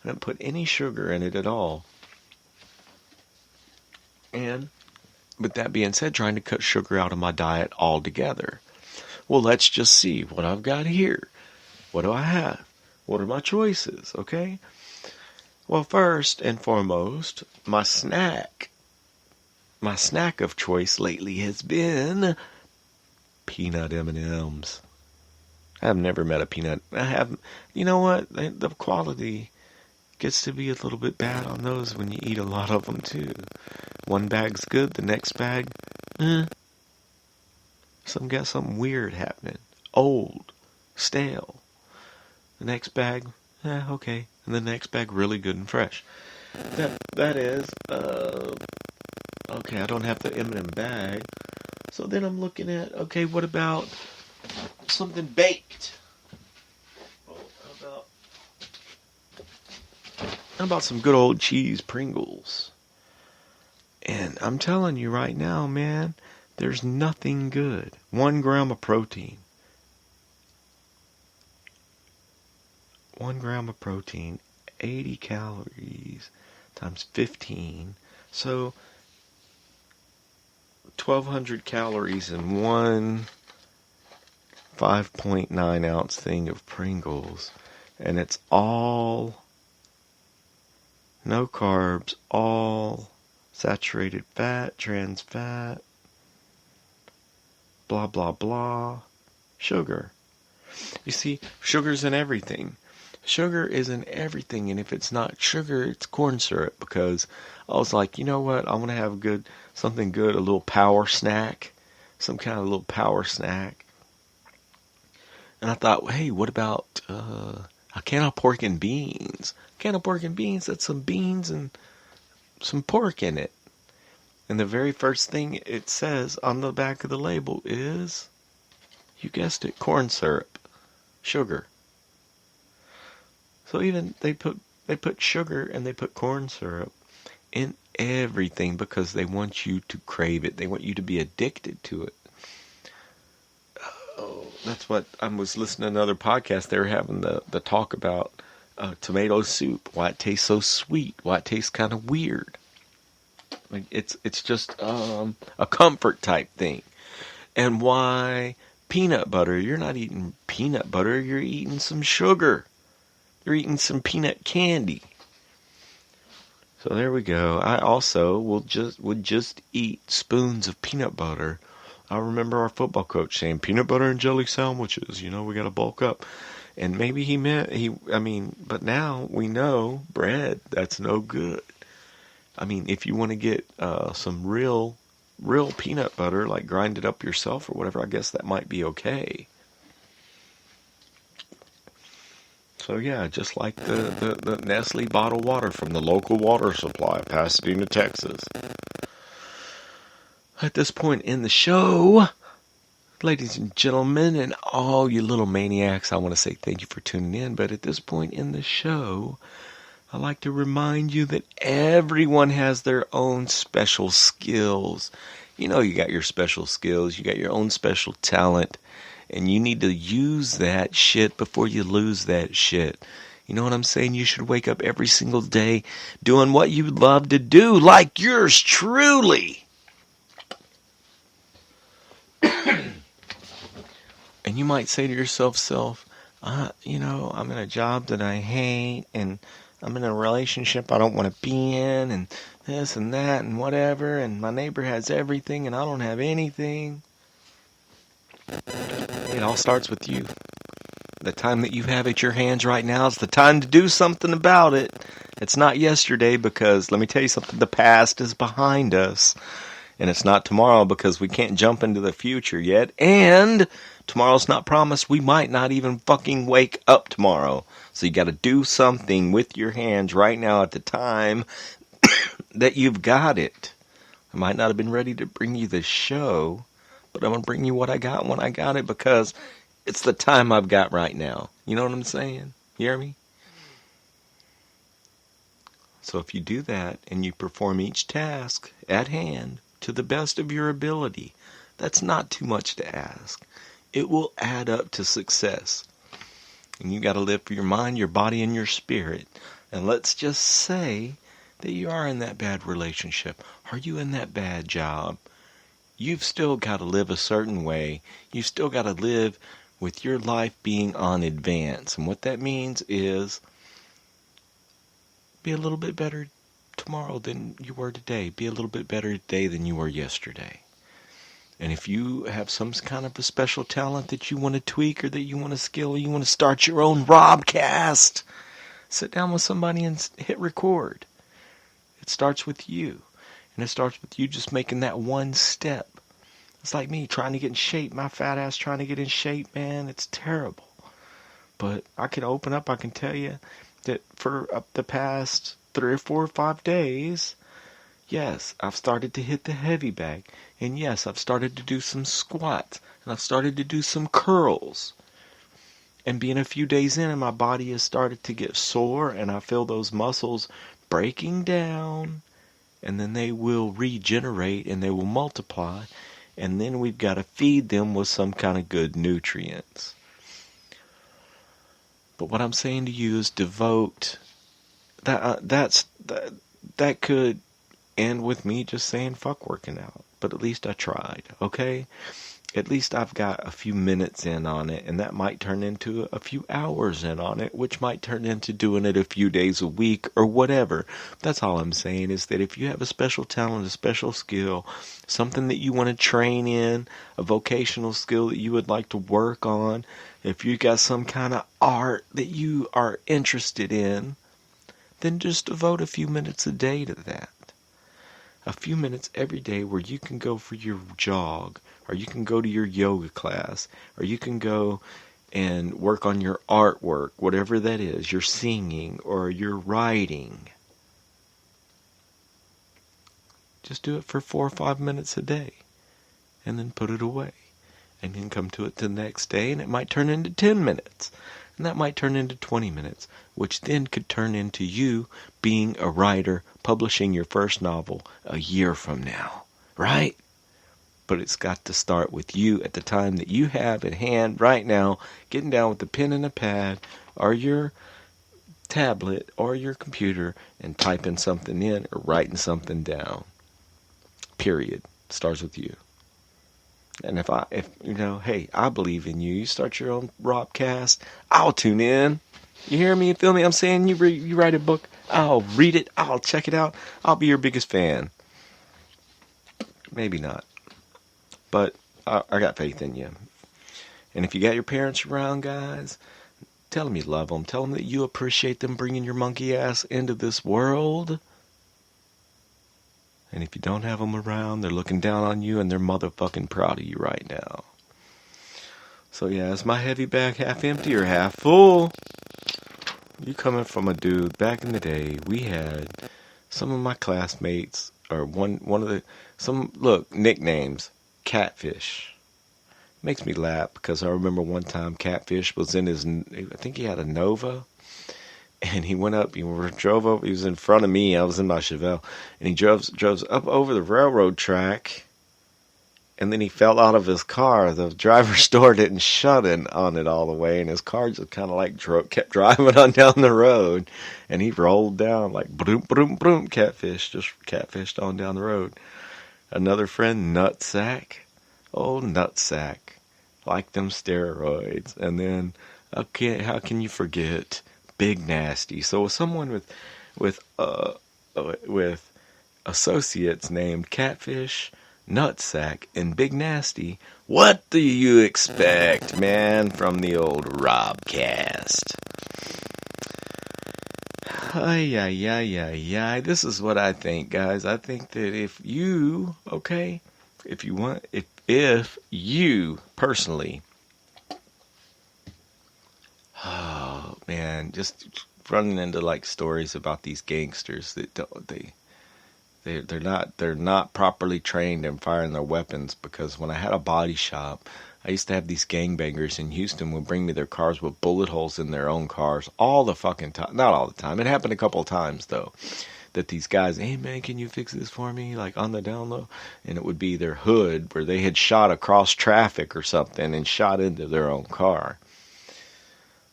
I didn't put any sugar in it at all. And with that being said, trying to cut sugar out of my diet altogether. Well, let's just see what I've got here. What do I have? What are my choices? Okay. Well, first and foremost, my snack of choice lately has been peanut M&Ms. I've never met a peanut. You know what? The quality gets to be a little bit bad on those when you eat a lot of them too. One bag's good, the next bag, some got something weird happening. Old, stale. The next bag, okay. And the next bag really good and fresh. That is, okay, I don't have the M&M bag. So then I'm looking at, okay, what about something baked? How about some good old cheese Pringles? And I'm telling you right now, man, there's nothing good. 1 gram of protein. 1 gram of protein, 80 calories times 15. So 1,200 calories in one 5.9 ounce thing of Pringles. And it's all no carbs, all saturated fat, trans fat, blah, blah, blah, sugar. You see, sugar's in everything. Sugar is in everything, and if it's not sugar, it's corn syrup, because I was like, you know what, I want to have something good, a little power snack, some kind of little power snack. And I thought, hey, what about a can of pork and beans? A can of pork and beans, that's some beans and some pork in it. And the very first thing it says on the back of the label is, you guessed it, corn syrup, sugar. So even they put sugar and they put corn syrup in everything because they want you to crave it. They want you to be addicted to it. Oh, that's what I was listening to another podcast. They were having the talk about tomato soup, why it tastes so sweet, why it tastes kind of weird. Like it's just a comfort type thing. And why peanut butter? You're not eating peanut butter, you're eating some sugar. You're eating some peanut candy. So there we go. I also would just eat spoons of peanut butter. I remember our football coach saying peanut butter and jelly sandwiches. You know, we got to bulk up. And maybe he meant but now we know bread, that's no good. I mean, if you want to get some real peanut butter, like grind it up yourself or whatever, I guess that might be okay. So yeah, just like the Nestle bottled water from the local water supply, Pasadena, Texas. At this point in the show, ladies and gentlemen, and all you little maniacs, I want to say thank you for tuning in. But at this point in the show, I like to remind you that everyone has their own special skills. You know, you got your special skills, you got your own special talent, and you need to use that shit before you lose that shit. You know what I'm saying? You should wake up every single day doing what you love to do, like yours truly. And you might say to yourself, I'm in a job that I hate, and I'm in a relationship I don't want to be in, and this and that and whatever, and my neighbor has everything and I don't have anything. It all starts with you. The time that you have at your hands right now is the time to do something about it. It's not yesterday, because let me tell you something, the past is behind us. And it's not tomorrow, because we can't jump into the future yet. And tomorrow's not promised. We might not even fucking wake up tomorrow. So you got to do something with your hands right now at the time that you've got it. I might not have been ready to bring you the show, but I'm going to bring you what I got when I got it, because it's the time I've got right now. You know what I'm saying? You hear me? So if you do that and you perform each task at hand to the best of your ability, that's not too much to ask. It will add up to success. And you got to live for your mind, your body, and your spirit. And let's just say that you are in that bad relationship. Are you in that bad job? You've still got to live a certain way. You've still got to live with your life being on advance. And what that means is be a little bit better tomorrow than you were today. Be a little bit better today than you were yesterday. And if you have some kind of a special talent that you want to tweak or that you want to skill, or you want to start your own Robcast, sit down with somebody and hit record. It starts with you. And it starts with you just making that one step. It's like me trying to get in shape. My fat ass trying to get in shape, man. It's terrible. But I can open up. I can tell you that for up the past 3 or 4 or 5 days, yes, I've started to hit the heavy bag. And yes, I've started to do some squats. And I've started to do some curls. And being a few days in, and my body has started to get sore. And I feel those muscles breaking down. And then they will regenerate and they will multiply. And then we've got to feed them with some kind of good nutrients. But what I'm saying to you is devote. That could end with me just saying fuck working out. But at least I tried, okay? At least I've got a few minutes in on it, and that might turn into a few hours in on it, which might turn into doing it a few days a week or whatever. That's all I'm saying is that if you have a special talent, a special skill, something that you want to train in, a vocational skill that you would like to work on, if you got some kind of art that you are interested in, then just devote a few minutes a day to that. A few minutes every day where you can go for your jog, or you can go to your yoga class, or you can go and work on your artwork, whatever that is, your singing or your writing. Just do it for 4 or 5 minutes a day, and then put it away. And then come to it the next day, and it might turn into 10 minutes. And that might turn into 20 minutes, which then could turn into you being a writer, publishing your first novel a year from now, right? But it's got to start with you at the time that you have at hand right now, getting down with the pen and a pad, or your tablet, or your computer, and typing something in, or writing something down. Period. Starts with you. And if hey, I believe in you. You start your own Robcast, I'll tune in. You hear me? You feel me? I'm saying you write a book, I'll read it, I'll check it out. I'll be your biggest fan. Maybe not. But I got faith in you. And if you got your parents around, guys, tell them you love them. Tell them that you appreciate them bringing your monkey ass into this world. And if you don't have them around, they're looking down on you and they're motherfucking proud of you right now. So yeah, is my heavy bag half empty or half full? You coming from a dude, back in the day, we had some of my classmates, or nicknames, Catfish. Makes me laugh because I remember one time Catfish was in I think he had a Nova. And he went up, he drove over, he was in front of me, I was in my Chevelle, and he drove up over the railroad track, and then he fell out of his car. The driver's door didn't shut on it all the way, and his car just kind of like kept driving on down the road, and he rolled down like broom, broom, broom, just catfished on down the road. Another friend, Nutsack, like them steroids, and then, okay, how can you forget Big Nasty? So someone with associates named Catfish, Nutsack, and Big Nasty. What do you expect, man, from the old Robcast? This is what I think, guys. I think that if you personally, oh man, just running into like stories about these gangsters that they're not properly trained in firing their weapons. Because when I had a body shop, I used to have these gangbangers in Houston would bring me their cars with bullet holes in their own cars all the fucking time. Not all the time. It happened a couple of times though, that these guys, hey man, can you fix this for me? Like on the down low. And it would be their hood where they had shot across traffic or something and shot into their own car.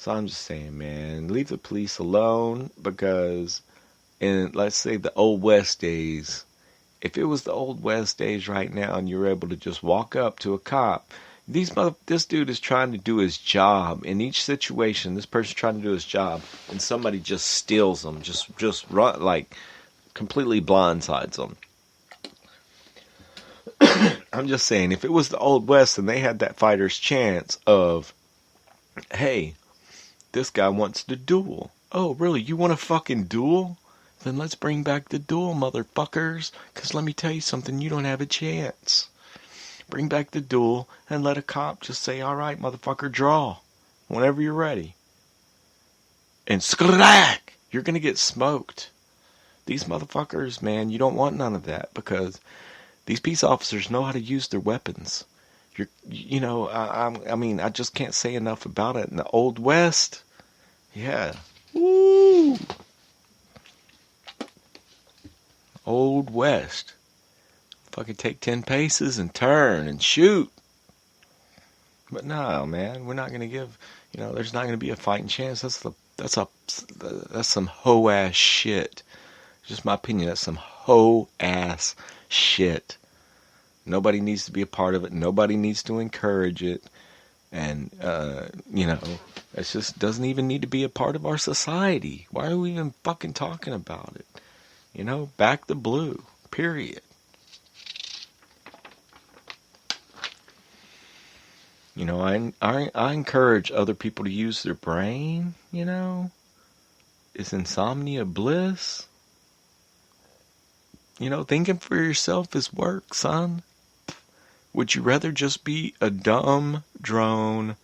So I'm just saying, man, leave the police alone, because in, let's say, the Old West days, if it was the Old West days right now and you were able to just walk up to a cop, this dude is trying to do his job. In each situation, this person's trying to do his job, and somebody just steals them, just run, like, completely blindsides them. I'm just saying, if it was the Old West and they had that fighter's chance of, hey, this guy wants to duel. Oh, really? You want a fucking duel? Then let's bring back the duel, motherfuckers. Because let me tell you something, you don't have a chance. Bring back the duel and let a cop just say, all right, motherfucker, draw. Whenever you're ready. And sklack! You're going to get smoked. These motherfuckers, man, you don't want none of that, because these peace officers know how to use their weapons. I mean, I just can't say enough about it. In the Old West, yeah. Woo! Old West. Fucking take 10 paces and turn and shoot. But no, man, we're not going to give, there's not going to be a fighting chance. That's some hoe-ass shit. Just my opinion, that's some hoe-ass shit. Nobody needs to be a part of it. Nobody needs to encourage it. And, it just doesn't even need to be a part of our society. Why are we even fucking talking about it? Back the blue. Period. I encourage other people to use their brain, Is insomnia bliss? Thinking for yourself is work, son. Would you rather just be a dumb drone,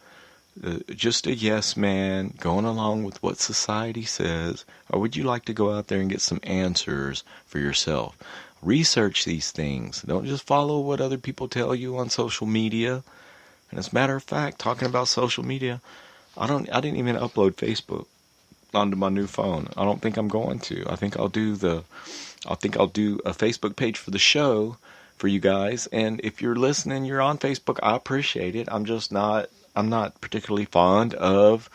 just a yes man, going along with what society says, or would you like to go out there and get some answers for yourself? Research these things. Don't just follow what other people tell you on social media. And as a matter of fact, talking about social media, I didn't even upload Facebook onto my new phone. I don't think I'm going to. I think I'll do a Facebook page for the show for you guys. And if you're listening, you're on Facebook, I appreciate it. I'm not particularly fond of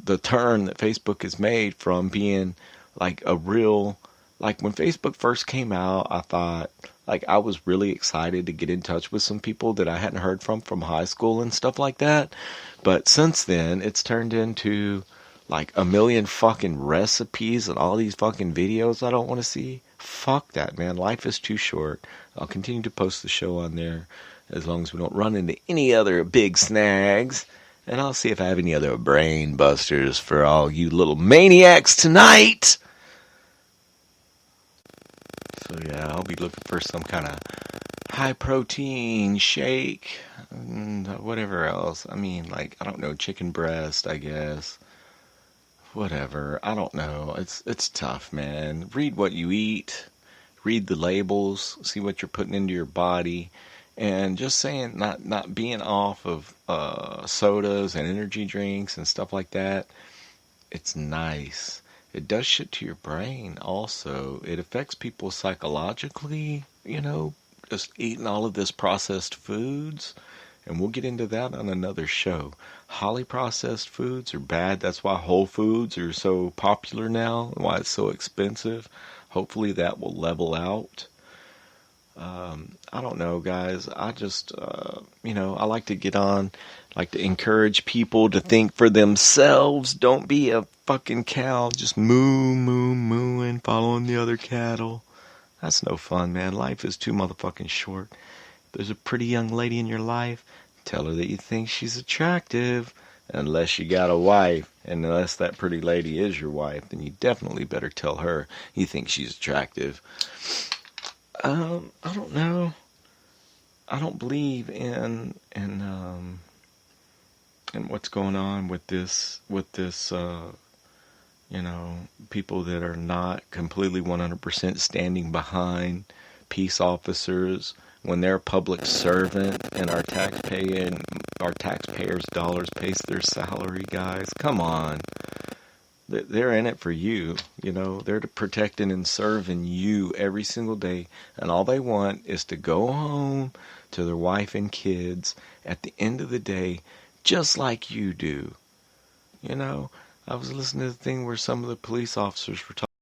the turn that Facebook has made from being like a real, like when Facebook first came out, I thought, like, I was really excited to get in touch with some people that I hadn't heard from high school and stuff like that. But since then, it's turned into like a million fucking recipes and all these fucking videos I don't want to see. Fuck that, man. Life is too short. I'll continue to post the show on there as long as we don't run into any other big snags. And I'll see if I have any other brain busters for all you little maniacs tonight. So yeah, I'll be looking for some kind of high protein shake, whatever else. I mean, like, I don't know, chicken breast, I guess. Whatever. I don't know. It's tough, man. Read what you eat. Read the labels. See what you're putting into your body. And just saying, not being off of sodas and energy drinks and stuff like that. It's nice. It does shit to your brain also. It affects people psychologically, just eating all of this processed foods. And we'll get into that on another show. Highly processed foods are bad. That's why Whole Foods are so popular now, why it's so expensive. Hopefully that will level out. I don't know, guys. I just, I like to get on, like to encourage people to think for themselves. Don't be a fucking cow, just mooing, following the other cattle. That's no fun, man. Life is too motherfucking short. If there's a pretty young lady in your life, tell her that you think she's attractive. Unless you got a wife, and unless that pretty lady is your wife, then you definitely better tell her you think she's attractive. I don't know. I don't believe in what's going on with this, people that are not completely 100% standing behind peace officers when they're a public servant and our taxpayers' dollars pays their salary, guys. Come on. They're in it for you, they're protecting and serving you every single day, and all they want is to go home to their wife and kids at the end of the day, just like you do. You know, I was listening to the thing where some of the police officers were talking.